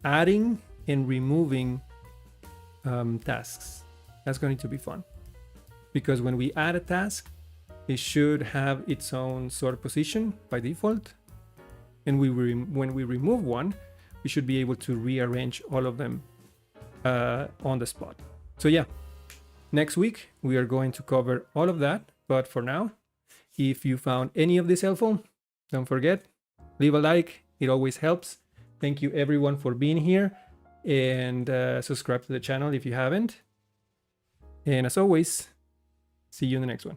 adding and removing tasks. That's going to be fun, because when we add a task, it should have its own sort position by default, and when we remove one, we should be able to rearrange all of them on the spot. So yeah, next week we are going to cover all of that. But for now, if you found any of this helpful, don't forget, leave a like. It always helps. Thank you everyone for being here, and subscribe to the channel if you haven't. And as always, see you in the next one.